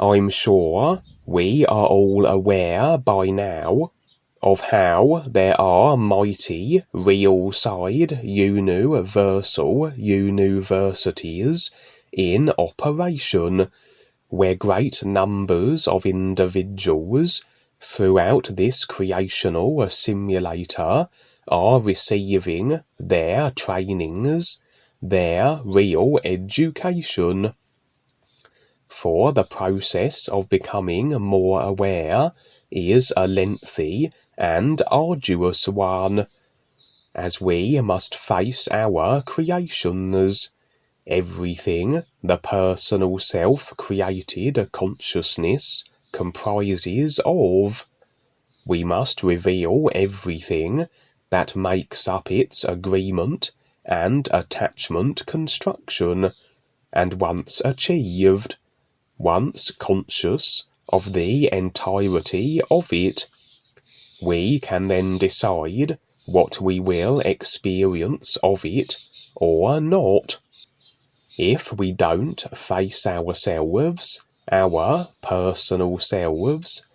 I'm sure we are all aware by now of how there are mighty Real Side UNUversal UNUversities in operation, where great numbers of individuals throughout this creational simulator are receiving their trainings, their real education. For the process of becoming more aware is a lengthy and arduous one, as we must face our creations, everything the personal self-created consciousness comprises of. We must reveal everything that makes up its agreement and attachment construction, and once achieved, once conscious of the entirety of it, we can then decide what we will experience of it or not. If we don't face ourselves, our personal selves,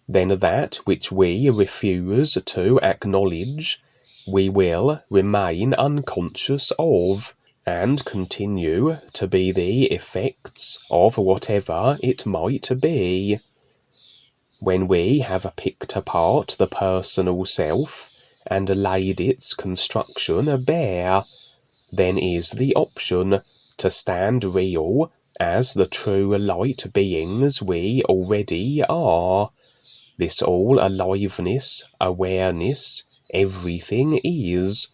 then that which we refuse to acknowledge, we will remain unconscious of, and continue to be the effects of whatever it might be. When we have picked apart the personal self and laid its construction bare, then is the option to stand real as the true light beings we already are. This all aliveness, awareness, everything is.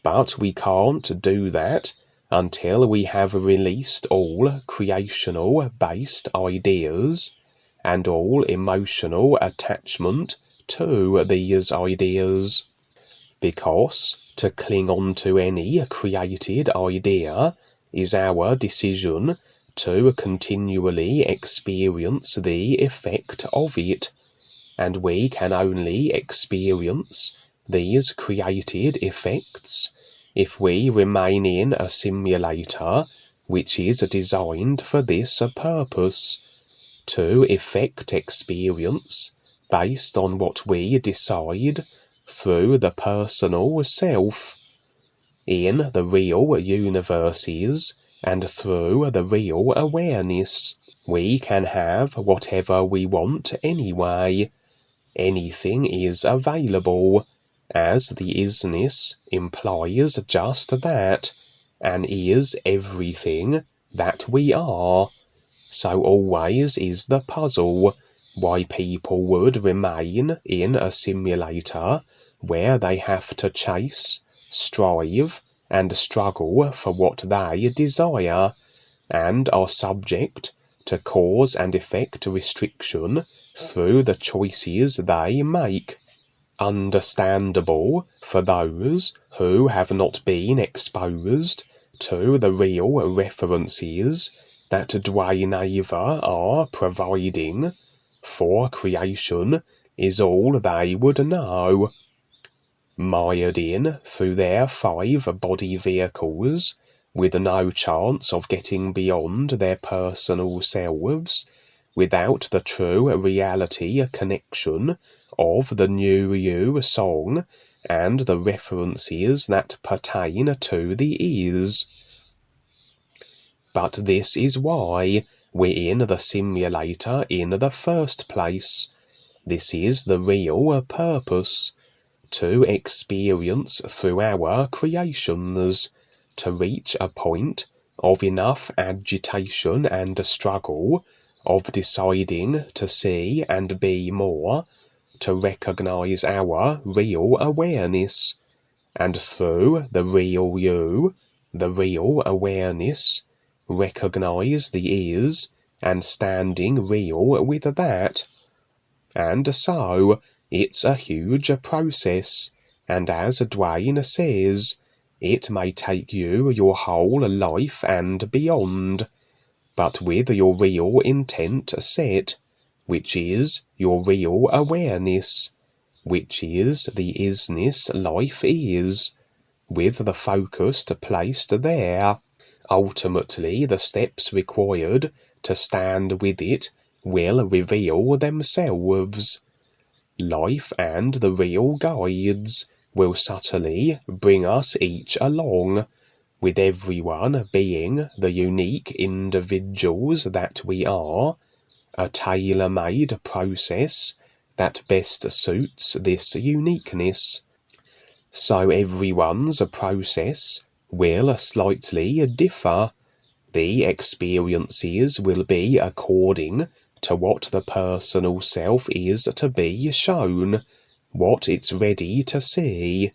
But we can't do that until we have released all creational-based ideas and all emotional attachment to these ideas. Because to cling on to any created idea is our decision to continually experience the effect of it, and we can only experience these created effects if we remain in a simulator which is designed for this purpose, to effect experience based on what we decide through the personal self. In the real universes and through the real awareness, we can have whatever we want anyway. Anything is available, as the isness implies just that, and is everything that we are. So always is the puzzle why people would remain in a simulator where they have to chase, strive, and struggle for what they desire, and are subject to cause and effect restriction through the choices they make. Understandable for those who have not been exposed to the real references that Duane are providing, for creation is all they would know. Mired in through their 5 body vehicles, with no chance of getting beyond their personal selves, without the true reality connection of the NUUU song and the references that pertain to the is. But this is why we're in the simulator in the first place. This is the real purpose, to experience through our creations, to reach a point of enough agitation and struggle, of deciding to see and be more, to recognize our real awareness, and through the real you, the real awareness, recognize the is, and standing real with that. And so, it's a huge process, and as Duane says, it may take you your whole life and beyond, but with your real intent set, which is your real awareness, which is the isness life is, with the focus placed there. Ultimately, the steps required to stand with it will reveal themselves. Life and the real guides will subtly bring us each along, with everyone being the unique individuals that we are, a tailor-made process that best suits this uniqueness. So everyone's process will slightly differ. The experiences will be according to what the personal self is to be shown, what it's ready to see.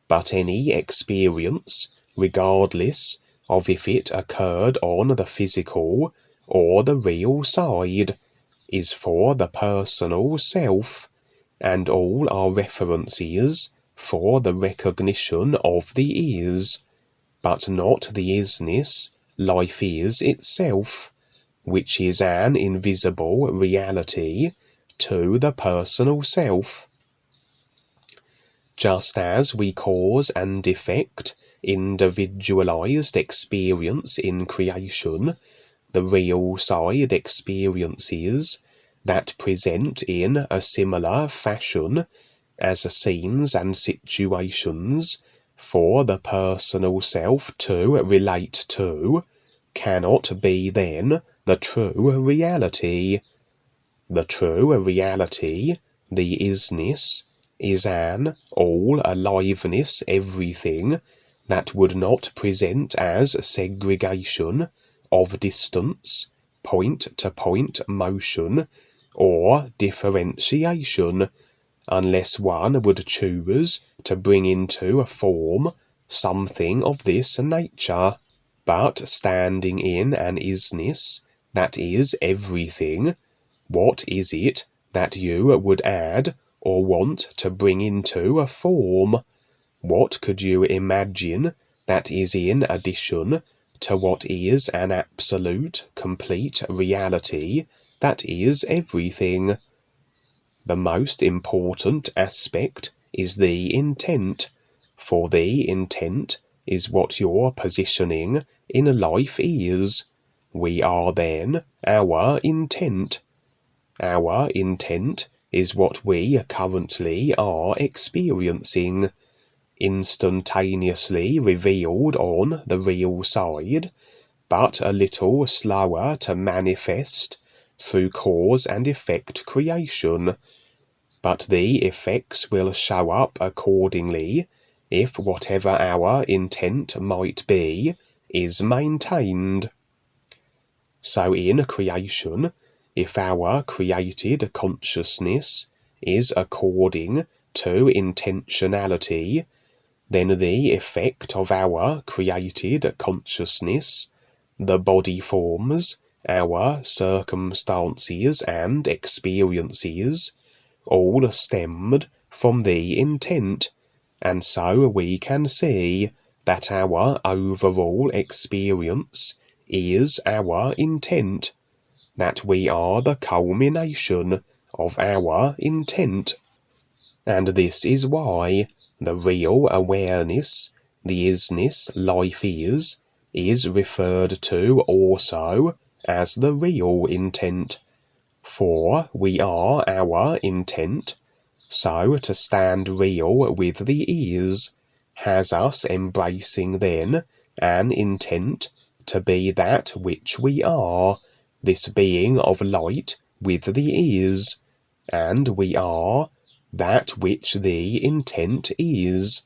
But any experience, regardless of if it occurred on the physical or the real side, is for the personal self, and all are references for the recognition of the is, but not the isness life is itself, which is an invisible reality to the personal self. Just as we cause and effect individualized experience in creation, the real side experiences that present in a similar fashion as scenes and situations for the personal self to relate to, cannot be then the true reality. The true reality, the isness, is an all-aliveness everything that would not present as segregation of distance, point-to-point motion, or differentiation, unless one would choose to bring into a form something of this nature. But standing in an isness that is everything, what is it that you would add or want to bring into a form? What could you imagine that is in addition to what is an absolute, complete reality that is everything? The most important aspect is the intent, for the intent is what your positioning in life is. We are then our intent. Our intent is what we currently are experiencing, instantaneously revealed on the real side, but a little slower to manifest through cause and effect creation. But the effects will show up accordingly if whatever our intent might be is maintained. So in creation, if our created consciousness is according to intentionality, then the effect of our created consciousness, the body forms, our circumstances and experiences, all stemmed from the intent, and so we can see that our overall experience is our intent, that we are the culmination of our intent. And this is why the real awareness, the isness life is referred to also as the real intent. For we are our intent, so to stand real with the is has us embracing then an intent to be that which we are, this being of light with the is, and we are that which the intent is.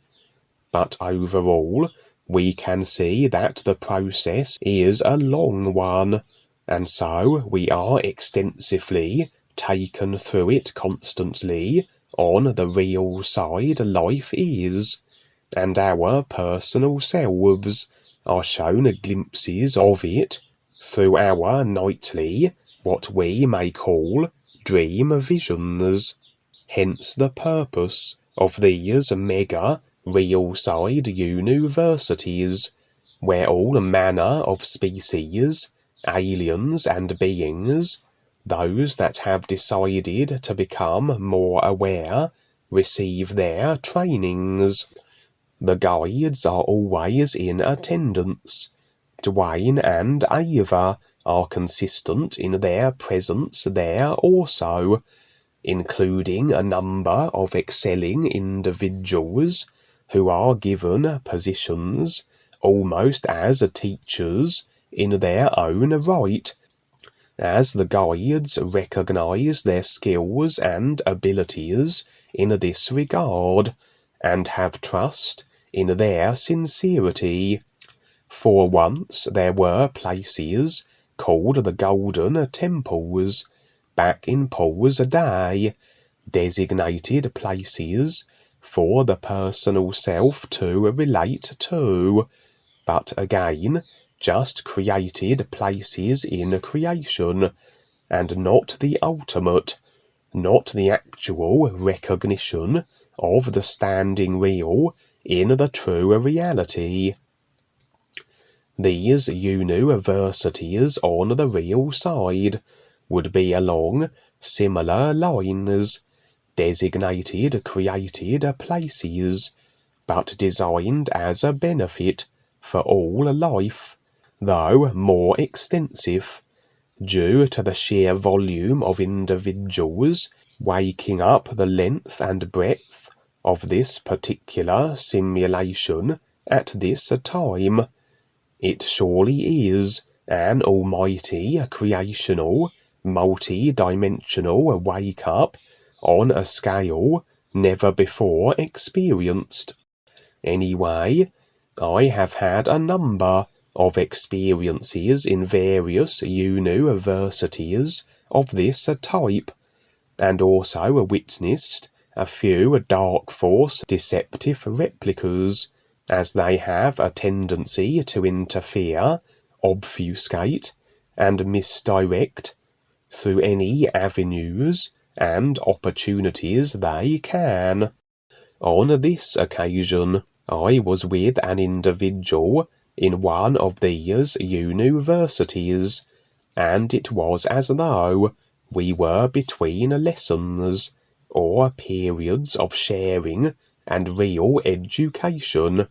But overall, we can see that the process is a long one, and so we are extensively taken through it constantly on the real side life is, and our personal selves are shown glimpses of it through our nightly, what we may call, dream visions. Hence the purpose of these mega Real Side UNUversities, where all manner of species, aliens and beings, those that have decided to become more aware, receive their trainings. The guides are always in attendance. Duane and Ava are consistent in their presence there also, including a number of excelling individuals who are given positions almost as teachers in their own right, as the guides recognize their skills and abilities in this regard, and have trust in their sincerity. For once there were places called the Golden Temples, back in Paul's day, designated places for the personal self to relate to, but again, just created places in creation, and not the ultimate, not the actual recognition of the standing real in the true reality. These UNUversities on the real side would be along similar lines, designated created places, but designed as a benefit for all life, though more extensive, due to the sheer volume of individuals waking up the length and breadth of this particular simulation at this time. It surely is an almighty creational, multi-dimensional wake-up on a scale never before experienced. Anyway, I have had a number of experiences in various UNUversities of this type, and also witnessed a few dark force deceptive replicas, as they have a tendency to interfere, obfuscate, and misdirect through any avenues and opportunities they can. On this occasion, I was with an individual in one of these UNUversities, and it was as though we were between lessons, or periods of sharing and real education.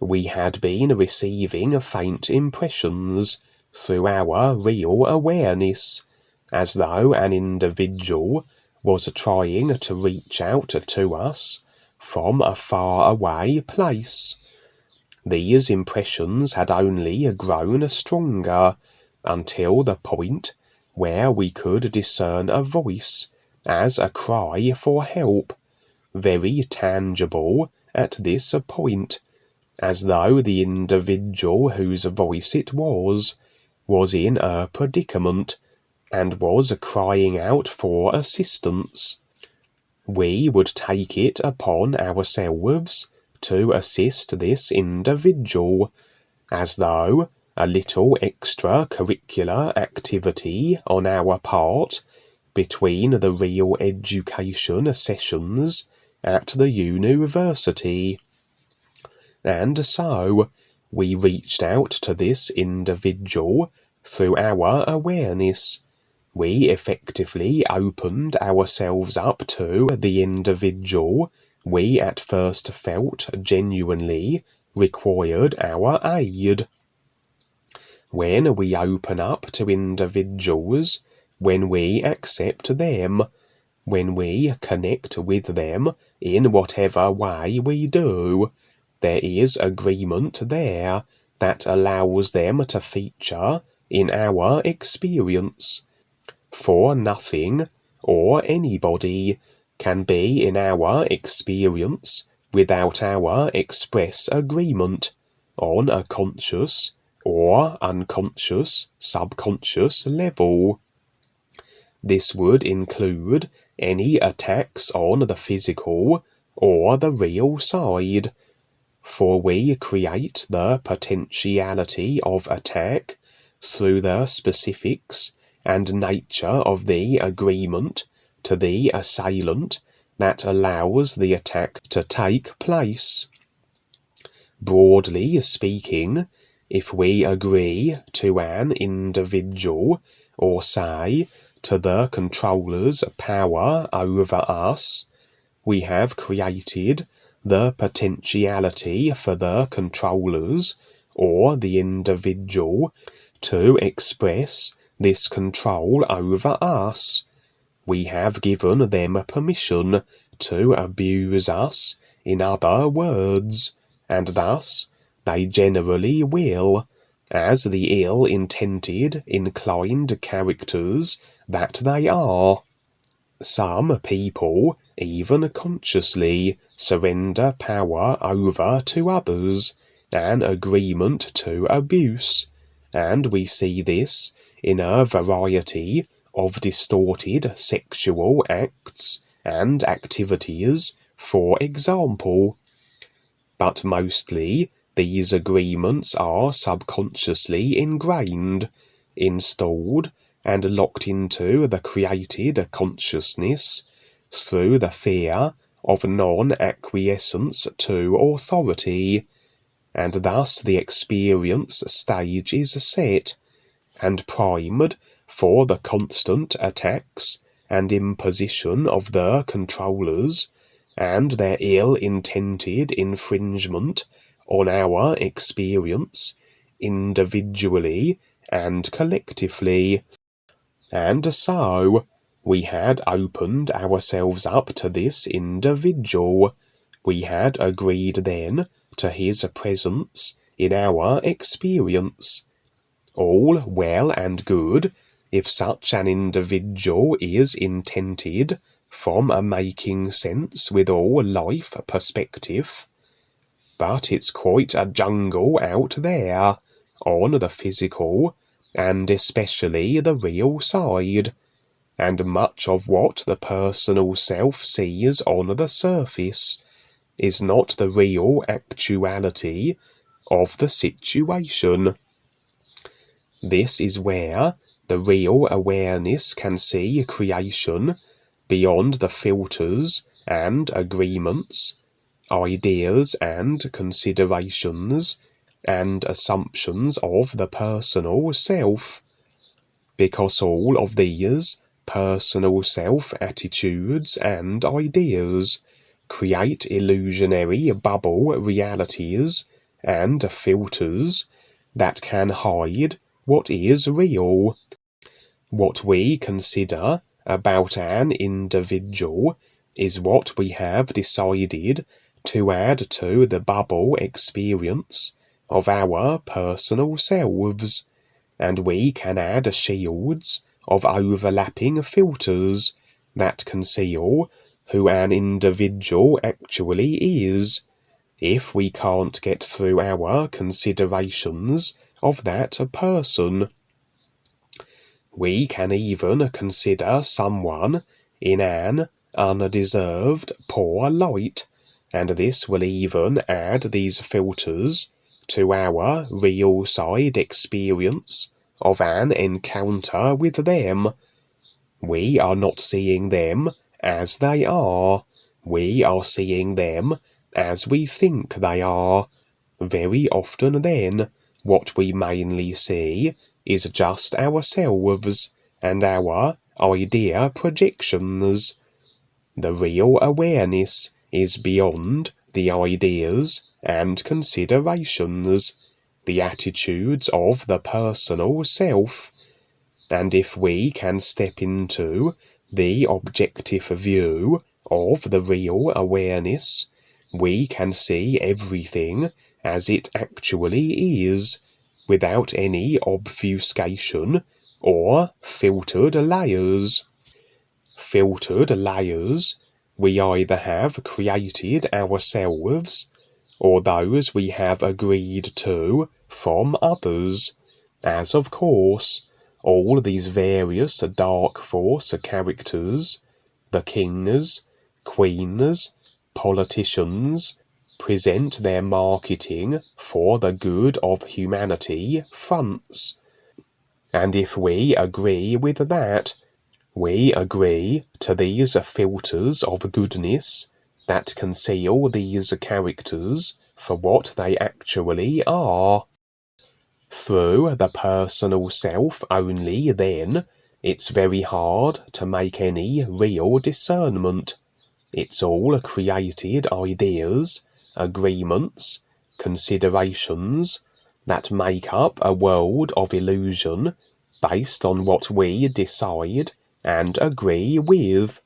We had been receiving faint impressions through our real awareness, as though an individual was trying to reach out to us from a far away place. These impressions had only grown stronger until the point where we could discern a voice as a cry for help, very tangible at this point, as though the individual whose voice it was in a predicament and was crying out for assistance. We would take it upon ourselves to assist this individual, as though a little extra-curricular activity on our part between the real education sessions at the UNUversity. And so we reached out to this individual through our awareness. We effectively opened ourselves up to the individual we at first felt genuinely required our aid. When we open up to individuals, when we accept them, when we connect with them in whatever way we do, there is agreement there that allows them to feature in our experience. For nothing or anybody can be in our experience without our express agreement on a conscious or unconscious, subconscious level. This would include any attacks on the physical or the real side, for we create the potentiality of attack through the specifics and nature of the agreement to the assailant that allows the attack to take place. Broadly speaking, if we agree to an individual, or say, to the controller's power over us, we have created the potentiality for the controllers or the individual to express this control over us. We have given them permission to abuse us, in other words, and thus they generally will, as the ill-intended, inclined characters that they are. Some people even consciously surrender power over to others, an agreement to abuse, and we see this in a variety of distorted sexual acts and activities, for example. But mostly these agreements are subconsciously ingrained, installed, and locked into the created consciousness through the fear of non-acquiescence to authority, and thus the experience stage is set and primed for the constant attacks and imposition of the controllers and their ill-intended infringement on our experience individually and collectively. And so we had opened ourselves up to this individual. We had agreed then to his presence in our experience. All well and good if such an individual is intended from a making sense with all life perspective. But it's quite a jungle out there, on the physical, and especially the real side, and much of what the personal self sees on the surface is not the real actuality of the situation. This is where the real awareness can see creation beyond the filters and agreements, ideas and considerations and assumptions of the personal self, because all of these personal self attitudes and ideas create illusionary bubble realities and filters that can hide what is real. What we consider about an individual is what we have decided to add to the bubble experience of our personal selves, and we can add shields of overlapping filters that conceal who an individual actually is, if we can't get through our considerations of that person. We can even consider someone in an undeserved poor light, and this will even add these filters to our real side experience of an encounter with them. We are not seeing them as they are, we are seeing them as we think they are. Very often then, what we mainly see is just ourselves and our idea projections. The real awareness is beyond the ideas and considerations, the attitudes of the personal self. And if we can step into the objective view of the real awareness, we can see everything as it actually is, without any obfuscation or filtered layers. Filtered layers we either have created ourselves, or those we have agreed to from others, as of course all these various dark force characters, the kings, queens, politicians, present their marketing for the good of humanity fronts. And if we agree with that, we agree to these filters of goodness that conceal these characters for what they actually are. Through the personal self only, then, it's very hard to make any real discernment. It's all created ideas, agreements, considerations, that make up a world of illusion based on what we decide and agree with.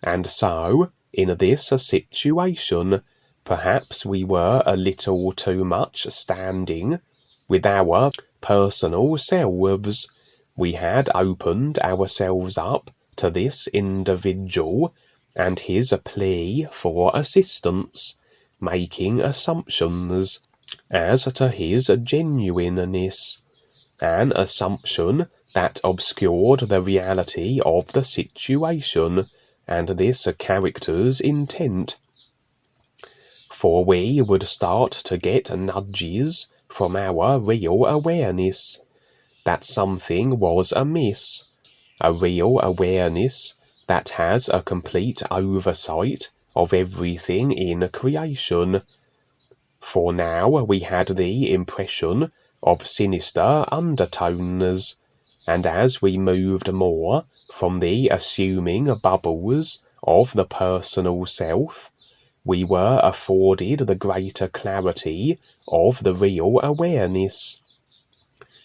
And so, in this situation, perhaps we were a little too much standing with our personal selves. We had opened ourselves up to this individual and his plea for assistance, making assumptions as to his genuineness, an assumption that obscured the reality of the situation and this character's intent. For we would start to get nudges from our real awareness that something was amiss, a real awareness that has a complete oversight of everything in creation. For now we had the impression of sinister undertones, and as we moved more from the assuming bubbles of the personal self, we were afforded the greater clarity of the real awareness,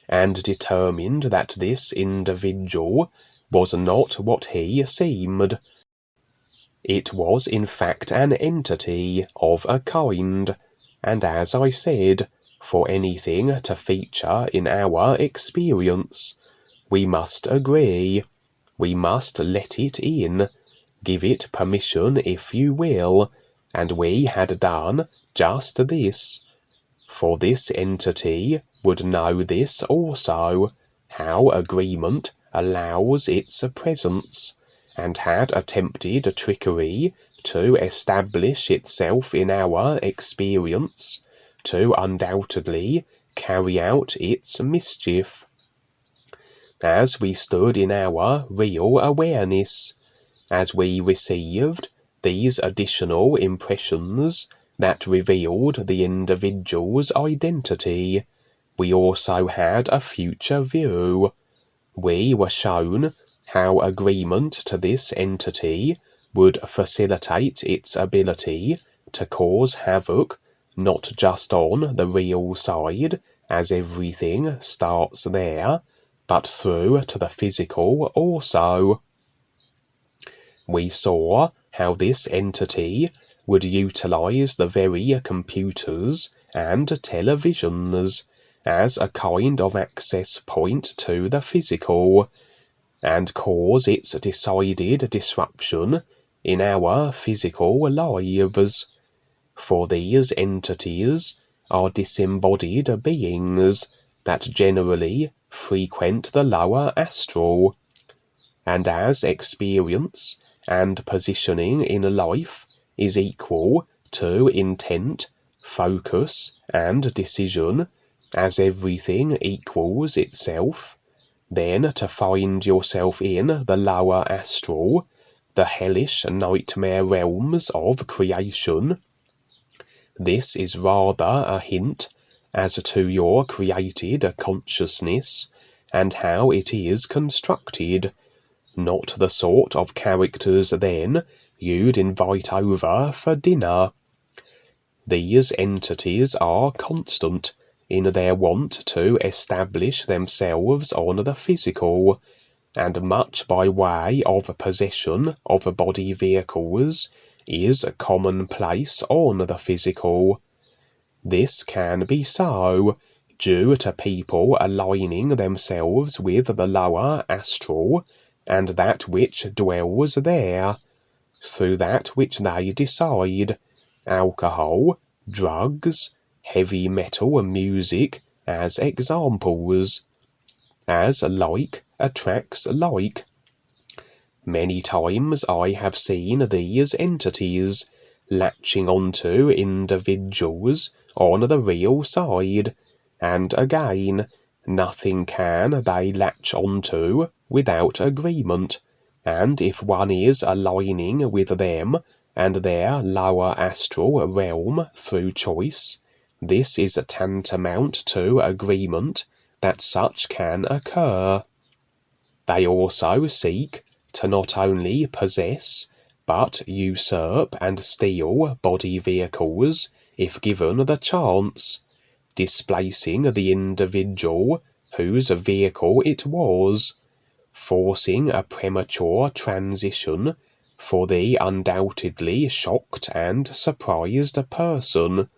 and determined that this individual was not what he seemed. It was in fact an entity of a kind, and as I said, for anything to feature in our experience, we must agree, we must let it in, give it permission if you will, and we had done just this. For this entity would know this also, how agreement allows its presence, and had attempted trickery to establish itself in our experience, to undoubtedly carry out its mischief. As we stood in our real awareness, as we received these additional impressions that revealed the individual's identity, we also had a future view. We were shown how agreement to this entity would facilitate its ability to cause havoc, not just on the real side, as everything starts there, but through to the physical also. We saw how this entity would utilize the very computers and televisions as a kind of access point to the physical, and cause its decided disruption in our physical lives. For these entities are disembodied beings that generally frequent the lower astral, and as experience and positioning in life is equal to intent, focus, and decision, as everything equals itself, then to find yourself in the lower astral, the hellish nightmare realms of creation, this is rather a hint as to your created consciousness and how it is constructed, not the sort of characters then you'd invite over for dinner. These entities are constant in their want to establish themselves on the physical, and much by way of possession of body vehicles is commonplace on the physical. This can be so, due to people aligning themselves with the lower astral and that which dwells there, through that which they decide, alcohol, drugs, heavy metal music as examples, as like attracts like. Many times I have seen these entities latching onto individuals on the real side, and again, nothing can they latch onto without agreement, and if one is aligning with them and their lower astral realm through choice, this is tantamount to agreement that such can occur. They also seek to not only possess, but usurp and steal body vehicles if given the chance, displacing the individual whose vehicle it was, forcing a premature transition for the undoubtedly shocked and surprised person.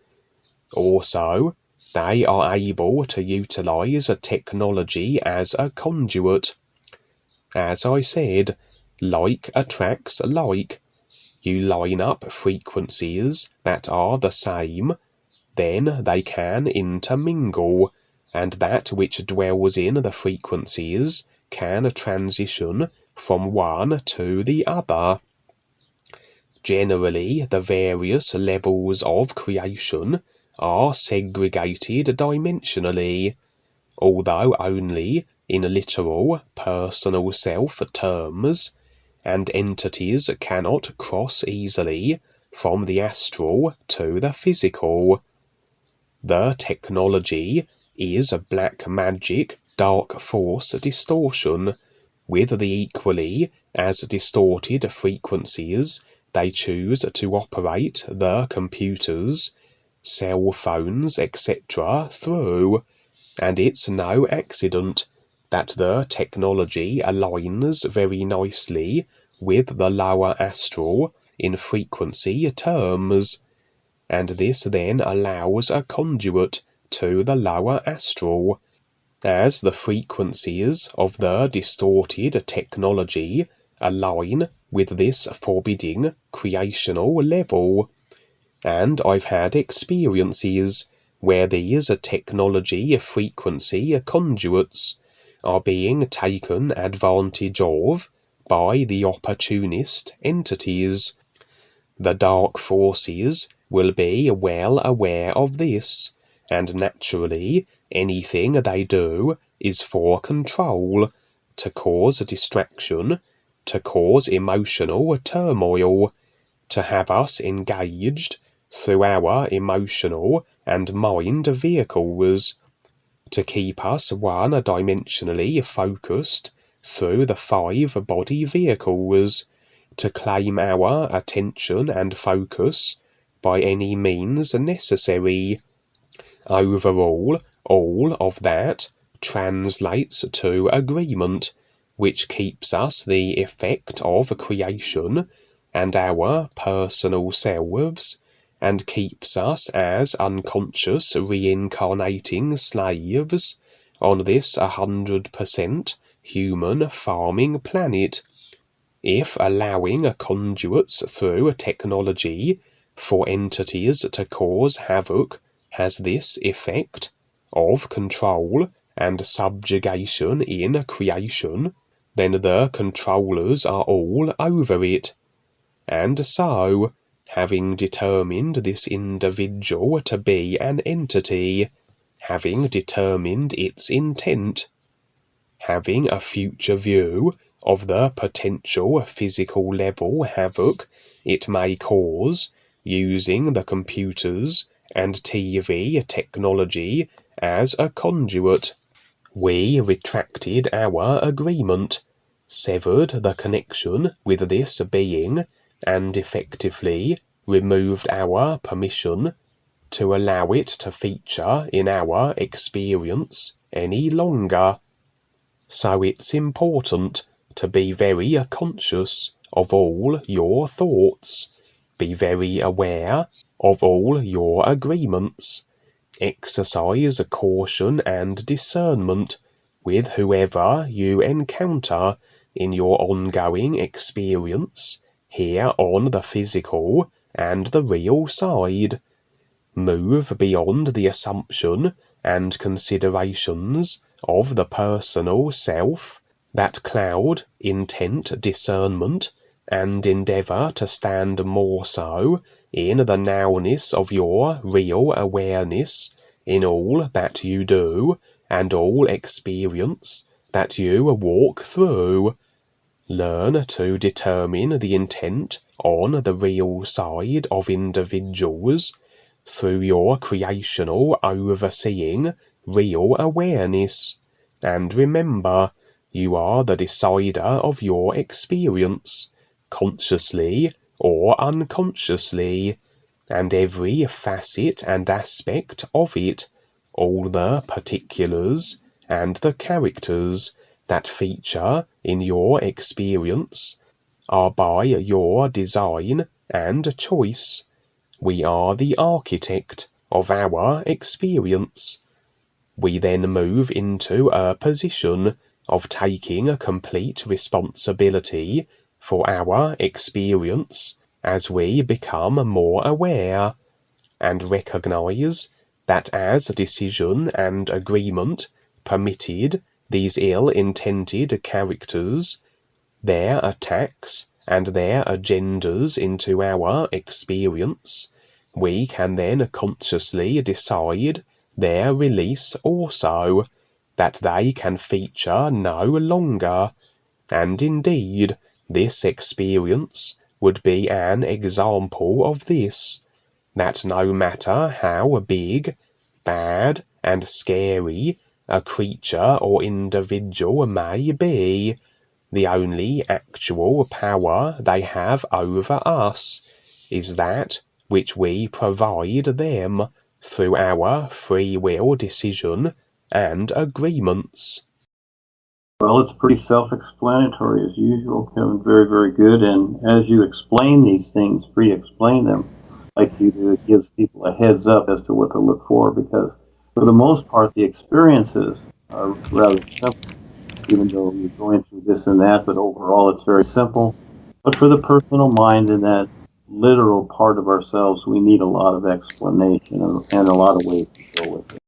Also, they are able to utilize technology as a conduit. As I said, like attracts like. You line up frequencies that are the same, then they can intermingle, and that which dwells in the frequencies can transition from one to the other. Generally, the various levels of creation are segregated dimensionally, although only in literal personal self terms, and entities cannot cross easily from the astral to the physical. The technology is black magic dark force distortion, with the equally as distorted frequencies they choose to operate the computers, cell phones, etc. through, and it's no accident that the technology aligns very nicely with the lower astral in frequency terms, and this then allows a conduit to the lower astral, as the frequencies of the distorted technology align with this forbidding creational level. And I've had experiences where these technology frequency conduits are being taken advantage of by the opportunist entities. The dark forces will be well aware of this, and naturally anything they do is for control, to cause distraction, to cause emotional turmoil, to have us engaged through our emotional and mind vehicles, to keep us one-dimensionally focused through the 5 body vehicles, to claim our attention and focus by any means necessary. Overall, all of that translates to agreement, which keeps us the effect of creation and our personal selves, and keeps us as unconscious reincarnating slaves on this 100% human farming planet. If allowing conduits through technology for entities to cause havoc has this effect of control and subjugation in creation, then the controllers are all over it. And so, having determined this individual to be an entity, having determined its intent, having a future view of the potential physical level havoc it may cause using the computers and TV technology as a conduit, we retracted our agreement, severed the connection with this being, and effectively removed our permission to allow it to feature in our experience any longer. So it's important to be very conscious of all your thoughts, be very aware of all your agreements, exercise caution and discernment with whoever you encounter in your ongoing experience here on the physical and the real side. Move beyond the assumption and considerations of the personal self that cloud intent discernment, and endeavour to stand more so in the nowness of your real awareness in all that you do and all experience that you walk through. Learn to determine the intent on the real side of individuals through your creational overseeing real awareness, and remember, you are the decider of your experience, consciously or unconsciously, and every facet and aspect of it all the particulars and the characters that feature in your experience are by your design and choice. We are the architect of our experience. We then move into a position of taking a complete responsibility for our experience as we become more aware, and recognize that as decision and agreement permitted these ill-intended characters their attacks and their agendas into our experience, we can then consciously decide their release also, that they can feature no longer. And indeed, this experience would be an example of this, that no matter how big, bad, and scary a creature or individual may be, the only actual power they have over us is that which we provide them through our free will decision and agreements. Well, it's pretty self-explanatory as usual, Kevin. Very, very good. And as you explain these things, pre-explain them, like you do, it gives people a heads up as to what to look for, because for the most part, the experiences are rather simple, even though you're going through this and that, but overall it's very simple. But for the personal mind and that literal part of ourselves, we need a lot of explanation and a lot of ways to go with it.